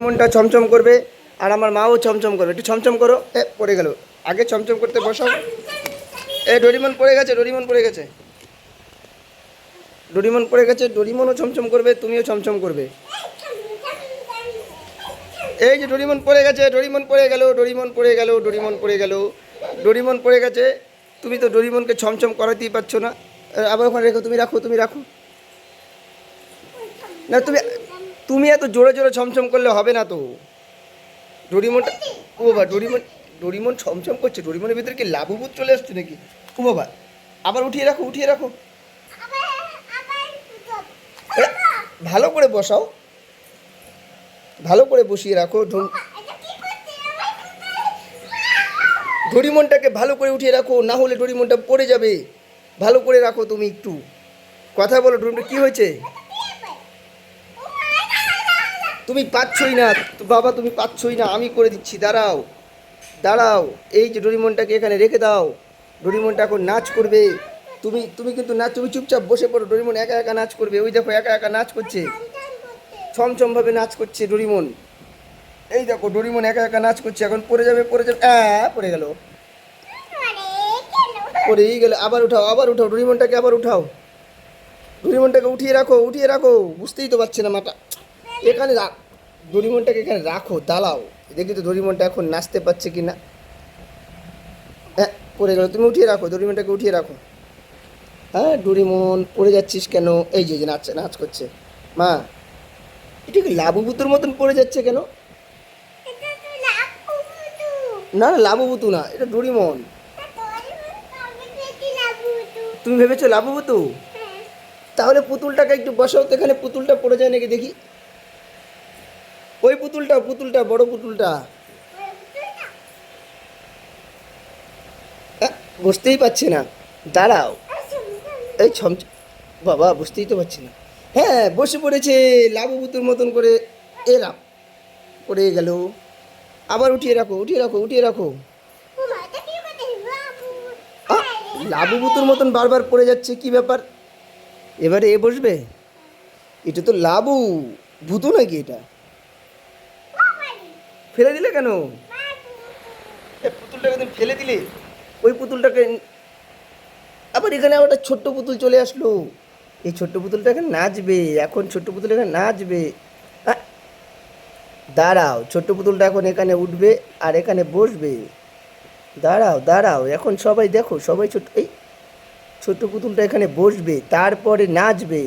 মনটা ছমছম করবে আর আমার মাও ছমছম করবে। একটু ছমছম করো। পড়ে গেল। আগে ছমছম করতে বসাও। ডোরিমন পড়ে গেছে, ডোরিমন পড়ে গেছে, ডোরিমন পড়ে গেছে। ডোরিমনও ছমছম করবে, তুমিও ছমছম করবে। এই যে ডোরিমন পড়ে গেছে, ডোরিমন পড়ে গেল, ডোরিমন পড়ে গেল, ডোরিমন পড়ে গেল, ডোরিমন পড়ে গেছে। তুমি তো ডোরিমনকে ছমছম করাতেই পারছো না। আবার ওখানে রেখো, তুমি রাখো, তুমি রাখো। না তুমি তুমি এত জোরে জোরে ছমছম করলে হবে না তো। ডোরিমনটা, ও বাবা, ডোরিমন ডোরিমন ছমছম করছে। ডোরিমনের ভিতরে কি লাবুবুত চলে আসছে নাকি? ও বাবা, আবার উঠিয়ে রাখো, উঠিয়ে রাখো। এ, ভালো করে বসাও, ভালো করে বসিয়ে রাখো। ডোরিমনটাকে ভালো করে উঠিয়ে রাখো, না হলে ডোরিমনটা পড়ে যাবে। ভালো করে রাখো। তুমি একটু কথা বলো। ডোরিমনটা কি হয়েছে? তুমি পাচ্ছই না বাবা, তুমি পাচ্ছই না। আমি করে দিচ্ছি, দাঁড়াও দাঁড়াও। এই যে ডোরিমনটাকে এখানে রেখে দাও। ডোরিমনটা এখন নাচ করবে। তুমি তুমি কিন্তু নাচ, তুমি চুপচাপ বসে পড়ো। ডোরিমন একা একা নাচ করবে। ওই দেখো, একা একা নাচ করছে, ছমছমভাবে নাচ করছে ডোরিমন। এই দেখো, ডোরিমন একা একা নাচ করছে। এখন পড়ে যাবে, পড়ে যাবে। পড়ে গেল, পড়েই গেল। আবার উঠাও, আবার উঠাও। ডোরিমনটাকে আবার উঠাও। ডোরিমনটাকে উঠিয়ে রাখো, উঠিয়ে রাখো। বুঝতেই তো পারছে না মাটা। এখানে রাখ, ডোরিমনটাকে এখানে রাখো, দাঁড়াও। দেখি তো ডোরিমনটা এখন নাচতে পারছে কি না। পড়ে গেল। তুমি উঠিয়ে রাখো, ডোরিমনটাকে উঠিয়ে রাখো। ডোরিমন পড়ে যাচ্ছিস কেন? এই যে নাচ, নাচ করছে। মা, এটা কি লাবুবুতুর মতন পড়ে যাচ্ছে কেন? না না, লাবুবুতু না, এটা ডোরিমন। তুমি ভেবেছো লাবুবুতু? তাহলে পুতুলটাকে একটু বসাও তো এখানে। পুতুলটা পড়ে যায় নাকি দেখি। ওই পুতুলটা, পুতুলটা, বড় পুতুলটা। বুঝতেই পারছি না, দাঁড়াও। এই বাবা, বুঝতেই তো পারছি না। বসে পড়েছে লাবুবুতুর মতন করে। এরাম পড়ে গেল। আবার উঠিয়ে রাখো, উঠিয়ে রাখো, উঠিয়ে রাখো। লাবুবুতুর মতন বারবার পড়ে যাচ্ছে, কি ব্যাপার? এবারে এ বসবে। এটা তো লাবু, ভূতু নাকি এটা? ফেলে দিলে কেন? পুতুলটাকে তুমি ফেলে দিলে। ওই পুতুলটাকে আবার এখানে আবার একটা ছোট্ট পুতুল চলে আসলো। এই ছোট্ট পুতুলটা এখানে নাচবে। এখন ছোট্ট পুতুল এখানে নাচবে। আহ, দাঁড়াও, ছোট্ট পুতুলটা এখন এখানে উঠবে আর এখানে বসবে। দাঁড়াও দাঁড়াও, এখন সবাই দেখো, সবাই এই ছোট্ট পুতুলটা এখানে বসবে, তারপরে নাচবে।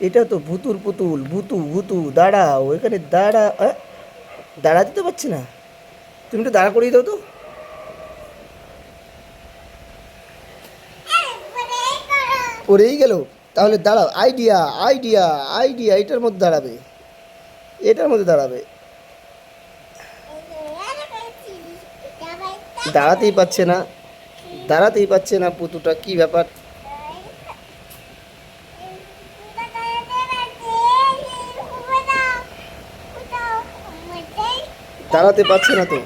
এটা তো ভুতুর পুতুল, ভুতু ভুতু। দাঁড়াও এখানে, দাঁড়াতে তো পারছি না। তুমি তো দাঁড়া করিয়ে দাও তো। পড়েই গেল। তাহলে দাঁড়াও, আইডিয়া আইডিয়া আইডিয়া, এটার মধ্যে দাঁড়াবে, এটার মধ্যে দাঁড়াবে। দাঁড়াতেই পারছে না, দাঁড়াতেই পারছে না পুতুটা, কি ব্যাপার? দাঁড়াতে পারছে না তো।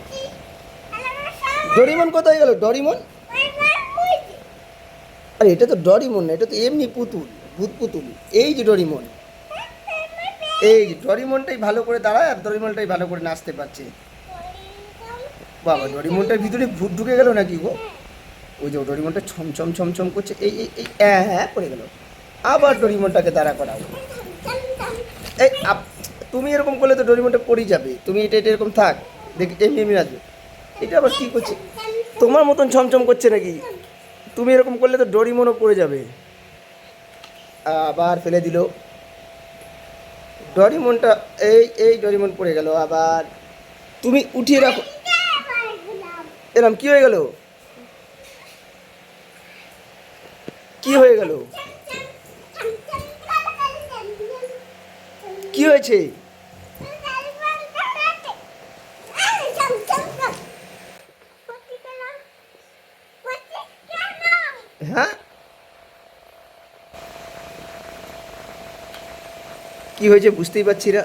ডরিমন কোথায় গেল? ডরিমন? আরে এটা তো ডরিমন না, এটা তো এমনি পুতুল, ভূত পুতুল। এই যে ডরিমন, এই যে ডরিমনটাই ভালো করে দাঁড়ায় আর ডরিমনটাই ভালো করে নাচতে পারছে। বাবা, ডরিমনটার ভিতরে ভূত ঢুকে গেল নাকি গো? ওই যে ডরিমনটা ছমছম ছমছম করছে। এই এই এই পড়ে গেল। আবার ডরিমনটাকে দাঁড়া করাও। এই তুমি এরকম করলে তো ডরিমনটা পড়েই যাবে। তুমি এটা এটা এরকম থাক, দেখি এমনি এমনি আসবে। এটা আবার কী করছে? তোমার মতন ছমছম করছে নাকি? তুমি এরকম করলে তো ডরিমনও পড়ে যাবে। আবার ফেলে দিল ডরিমনটা। এই এই ডরিমন পড়ে গেল আবার। তুমি উঠিয়ে রাখো। এরম কি হয়ে গেল? কি হয়ে গেল? কি হয়েছে? হ্যাঁ, কি হয়েছে বুঝতেই পারছি না।